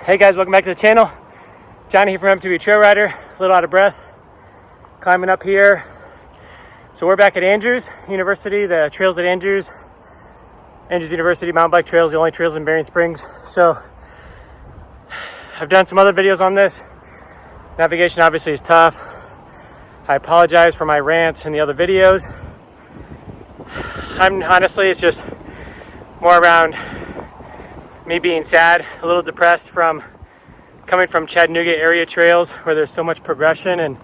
Hey guys, welcome back to the channel. Johnny here from MTB Trail Rider, a little out of breath, climbing up here. So we're back at Andrews University, the trails at Andrews University mountain bike trails, the only trails in Berrien Springs. So I've done some other videos on this. Navigation obviously is tough. I apologize for my rants in the other videos. Honestly, it's just more around me being sad, a little depressed from coming from Chattanooga area trails where there's so much progression, and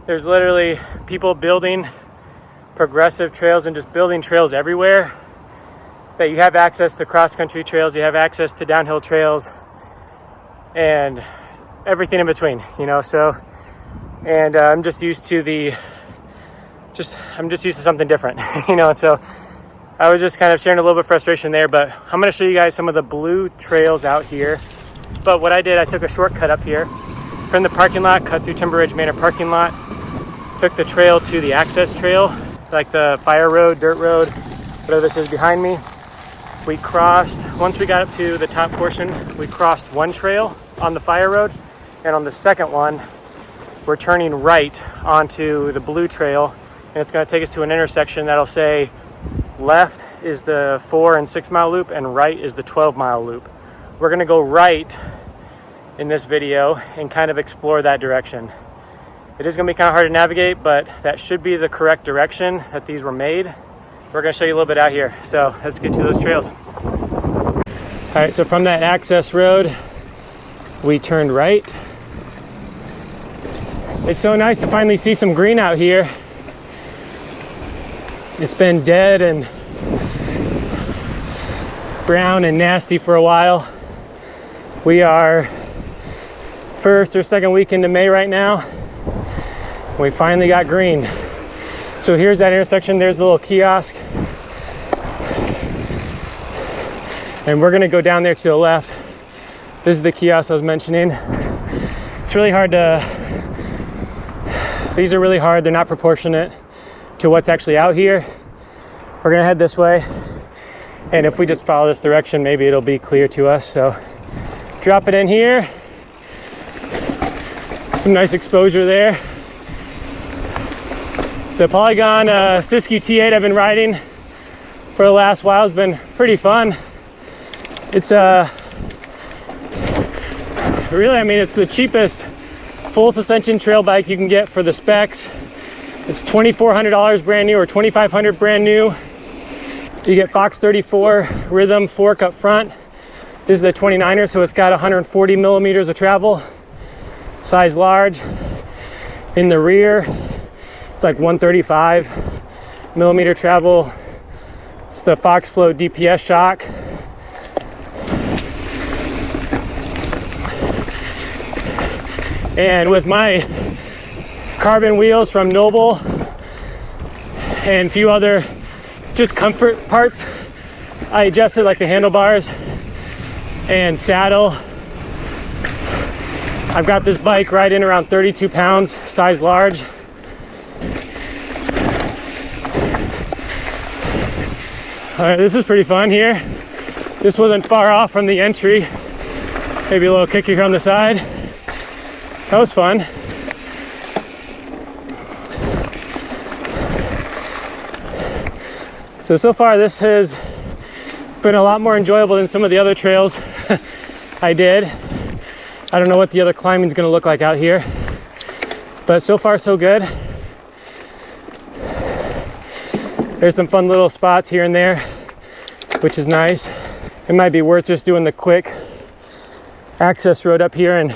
there's literally people building progressive trails and just building trails everywhere, that you have access to cross-country trails, you have access to downhill trails and everything in between, you know. So, and I'm just used to something different, you know. And so I was just kind of sharing a little bit of frustration there, but I'm going to show you guys some of the blue trails out here. But what I did, I took a shortcut up here from the parking lot, cut through Timber Ridge Manor parking lot, took the trail to the access trail, like the fire road, dirt road, whatever this is behind me. We crossed, once we got up to the top portion, we crossed one trail on the fire road, and on the second one, we're turning right onto the blue trail, and it's going to take us to an intersection that'll say left is the 4 and 6 mile loop and right is the 12-mile loop. We're going to go right in this video and kind of explore that direction. It is going to be kind of hard to navigate, but that should be the correct direction that these were made. We're going to show you a little bit out here. So let's get to those trails. All right, so from that access road, we turned right. It's so nice to finally see some green out here. It's been dead and brown and nasty for a while. We are first or second week into May right now. We finally got green. So here's that intersection. There's the little kiosk. And we're gonna go down there to the left. This is the kiosk I was mentioning. It's really hard these are really hard. They're not proportionate to what's actually out here. We're gonna head this way, and if we just follow this direction, maybe it'll be clear to us. So drop it in here. Some nice exposure there. The Polygon Siskiu T8 I've been riding for the last while has been pretty fun. It's really, I mean, it's the cheapest full suspension trail bike you can get for the specs. It's $2,400 brand new or $2,500 brand new. You get Fox 34 rhythm fork up front. This is the 29er, so it's got 140 millimeters of travel, size large. In the rear, it's like 135 millimeter travel. It's the Fox Flow DPS shock. And with my carbon wheels from Noble and a few other just comfort parts, I adjusted like the handlebars and saddle. I've got this bike right in around 32 pounds, size large. All right, this is pretty fun here. This wasn't far off from the entry. Maybe a little kicker here on the side. That was fun. So far this has been a lot more enjoyable than some of the other trails I did. I don't know what the other climbing is going to look like out here, but so far so good. There's some fun little spots here and there, which is nice. It might be worth just doing the quick access road up here and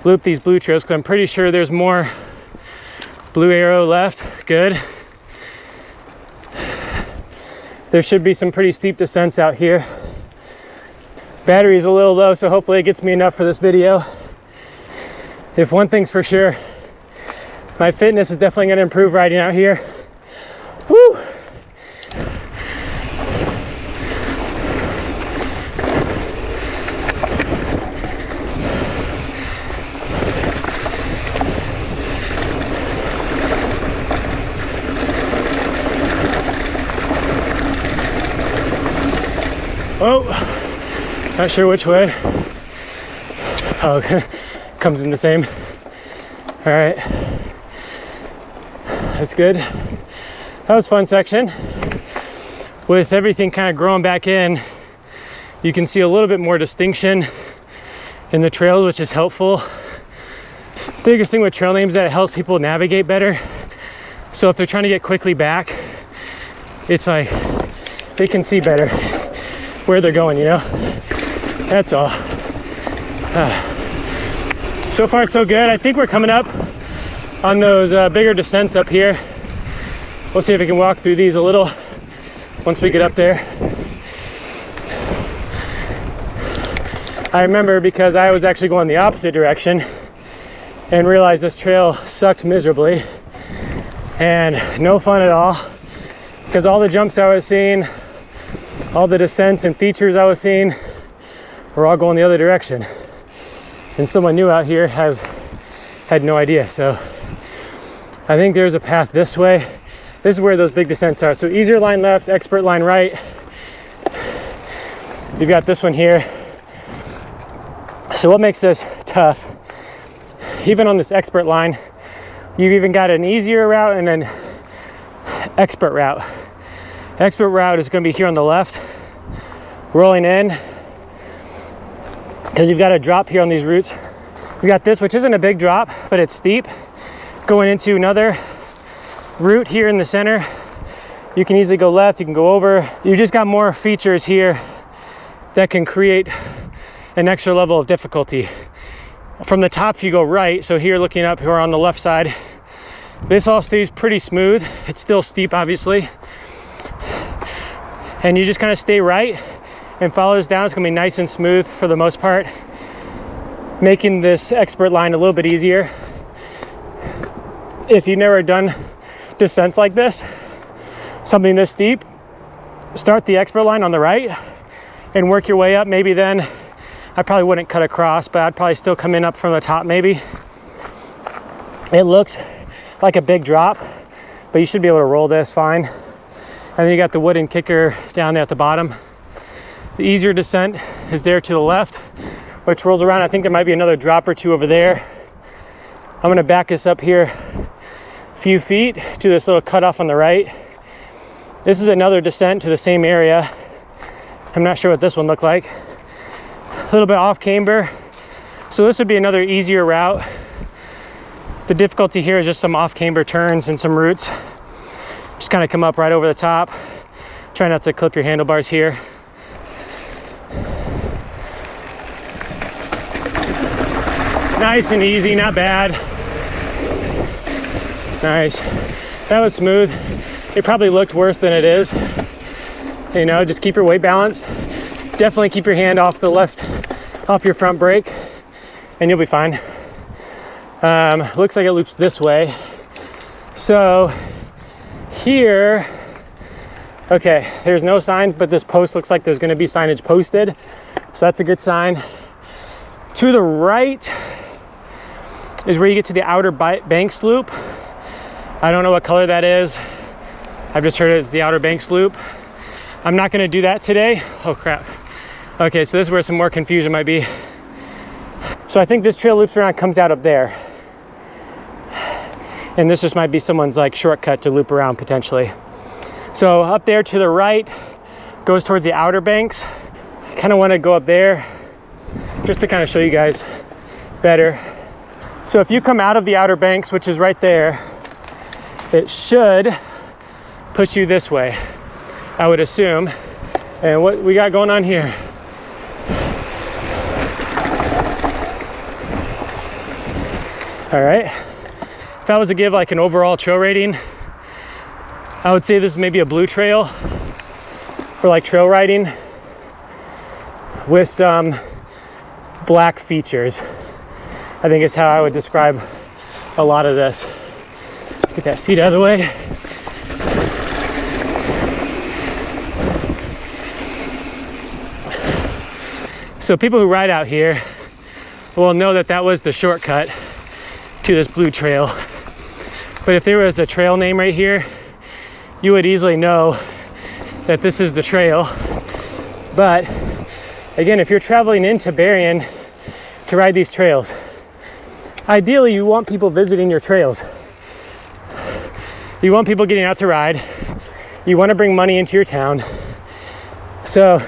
loop these blue trails, because I'm pretty sure there's more blue arrow left. Good. There should be some pretty steep descents out here. Battery's a little low, so hopefully it gets me enough for this video. If one thing's for sure, my fitness is definitely going to improve riding out here. Woo! Oh, not sure which way. Oh, comes in the same. All right, that's good. That was a fun section. With everything kind of growing back in, you can see a little bit more distinction in the trails, which is helpful. Biggest thing with trail names is that it helps people navigate better. So if they're trying to get quickly back, it's like they can see better where they're going, you know? That's all. So far so good. I think we're coming up on those bigger descents up here. We'll see if we can walk through these a little once we get up there. I remember because I was actually going the opposite direction and realized this trail sucked miserably and no fun at all, because all the jumps I was seeing, all the descents and features I was seeing were all going the other direction, and someone new out here had no idea. So I think there's a path this way. This is where those big descents are. So easier line left, expert line right. You've got this one here. So what makes this tough, even on this expert line, you've even got an easier route and an expert route. Expert route is going to be here on the left, rolling in, because you've got a drop here on these routes. We got this, which isn't a big drop, but it's steep, going into another route here in the center. You can easily go left, you can go over. You just got more features here that can create an extra level of difficulty. From the top, if you go right, so here looking up here on the left side, this all stays pretty smooth. It's still steep, obviously. And you just kind of stay right and follow this down. It's gonna be nice and smooth for the most part, making this expert line a little bit easier. If you've never done descents like this, something this steep, start the expert line on the right and work your way up. Maybe then I probably wouldn't cut across, but I'd probably still come in up from the top maybe. It looks like a big drop, but you should be able to roll this fine. And then you got the wooden kicker down there at the bottom. The easier descent is there to the left, which rolls around. I think there might be another drop or two over there. I'm gonna back this up here a few feet to this little cutoff on the right. This is another descent to the same area. I'm not sure what this one looked like. A little bit off camber. So this would be another easier route. The difficulty here is just some off camber turns and some roots. Just kind of come up right over the top. Try not to clip your handlebars here. Nice and easy, not bad. Nice. That was smooth. It probably looked worse than it is. You know, just keep your weight balanced. Definitely keep your hand off the left, off your front brake, and you'll be fine. Looks like it loops this way. So here, okay, there's no sign, but this post looks like there's gonna be signage posted. So that's a good sign. To the right is where you get to the Outer Banks loop. I don't know what color that is. I've just heard it's the Outer Banks loop. I'm not gonna do that today. Oh crap. Okay, so this is where some more confusion might be. So I think this trail loops around, comes out up there. And this just might be someone's like shortcut to loop around potentially. So up there to the right goes towards the Outer Banks. I kind of want to go up there just to kind of show you guys better. So if you come out of the Outer Banks, which is right there, it should push you this way, I would assume. And what we got going on here? All right, if I was to give like an overall trail rating, I would say this is maybe a blue trail for like trail riding with some black features. I think is how I would describe a lot of this. Get that seat out of the way. So people who ride out here will know that that was the shortcut to this blue trail. But if there was a trail name right here, you would easily know that this is the trail. But again, if you're traveling into Berrien to ride these trails. Ideally, you want people visiting your trails. You want people getting out to ride. You want to bring money into your town. So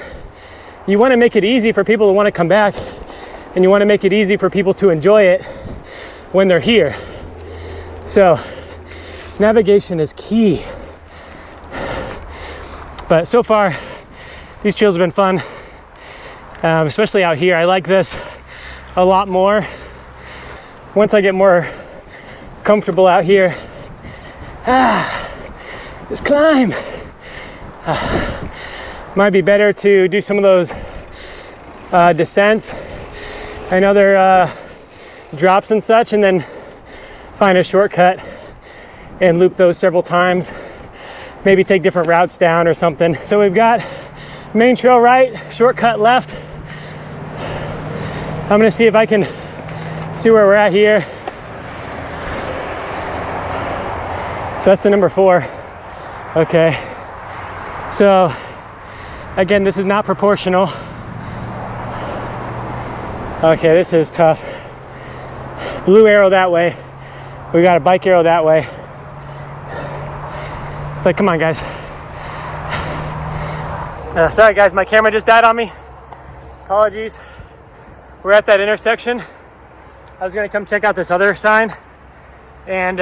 you want to make it easy for people to want to come back, and you want to make it easy for people to enjoy it when they're here. So navigation is key. But so far, these trails have been fun, especially out here. I like this a lot more. Once I get more comfortable out here, this climb. Might be better to do some of those descents and other drops and such, and then find a shortcut and loop those several times. Maybe take different routes down or something. So we've got main trail right, shortcut left. I'm gonna see if I can see where we're at here. So that's the number 4. Okay. So again, this is not proportional. Okay, this is tough. Blue arrow that way. We got a bike arrow that way. It's like, come on, guys. Sorry, guys, my camera just died on me. Apologies. We're at that intersection. I was gonna come check out this other sign, and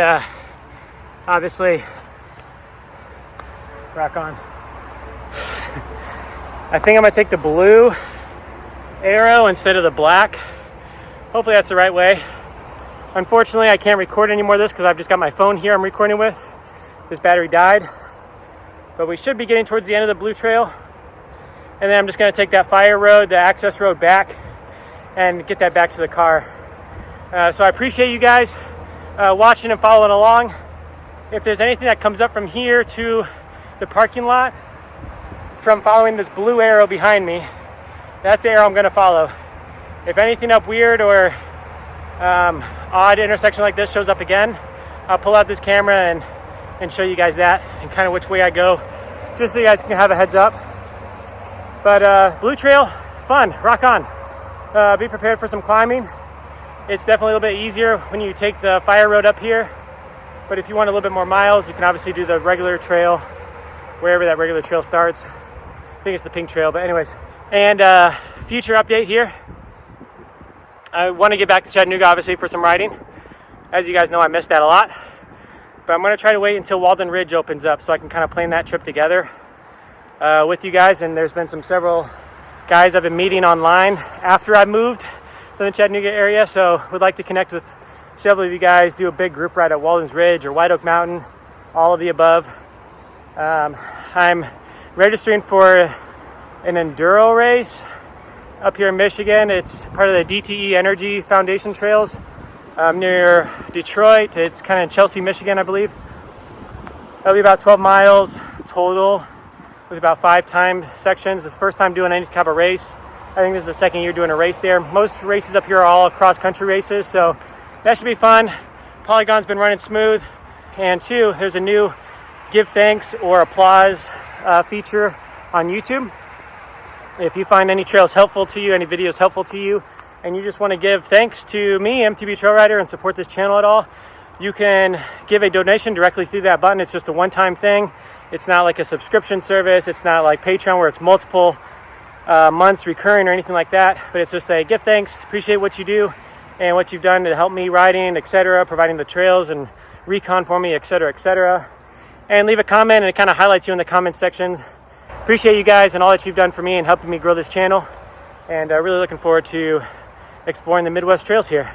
obviously, rock on. I think I'm gonna take the blue arrow instead of the black. Hopefully that's the right way. Unfortunately, I can't record any more of this because I've just got my phone here I'm recording with. This battery died. But we should be getting towards the end of the blue trail. And then I'm just gonna take that fire road, the access road back, and get that back to the car. So I appreciate you guys watching and following along. If there's anything that comes up from here to the parking lot, from following this blue arrow behind me, that's the arrow I'm gonna follow. If anything up weird or odd intersection like this shows up again, I'll pull out this camera and show you guys that and kind of which way I go, just so you guys can have a heads up. But blue trail, fun, rock on. Be prepared for some climbing. It's definitely a little bit easier when you take the fire road up here. But if you want a little bit more miles, you can obviously do the regular trail, wherever that regular trail starts. I think it's the pink trail, but anyways. And future update here. I want to get back to Chattanooga, obviously, for some riding. As you guys know, I missed that a lot. But I'm going to try to wait until Walden Ridge opens up so I can kind of plan that trip together with you guys. And there's been several guys I've been meeting online after I moved to the Chattanooga area. So would like to connect with several of you guys, do a big group ride at Walden's Ridge or White Oak Mountain, all of the above. I'm registering for an enduro race up here in Michigan. It's part of the DTE Energy Foundation Trails near Detroit. It's kind of in Chelsea, Michigan, I believe. That'll be about 12 miles total with about 5 time sections. The first time doing any type of race. I think this is the second year doing a race there. Most races up here are all cross-country races, so that should be fun. Polygon's been running smooth. And 2, there's a new give thanks or applause feature on YouTube. If you find any trails helpful to you, any videos helpful to you, and you just want to give thanks to me, MTB Trail Rider, and support this channel at all, you can give a donation directly through that button. It's just a one-time thing. It's not like a subscription service. It's not like Patreon where it's multiple months recurring or anything like that. But it's just a give thanks, appreciate what you do and what you've done to help me riding, etc., providing the trails and recon for me, etc., etc. And leave a comment, and it kind of highlights you in the comment section. Appreciate you guys and all that you've done for me and helping me grow this channel. And really looking forward to exploring the Midwest trails here.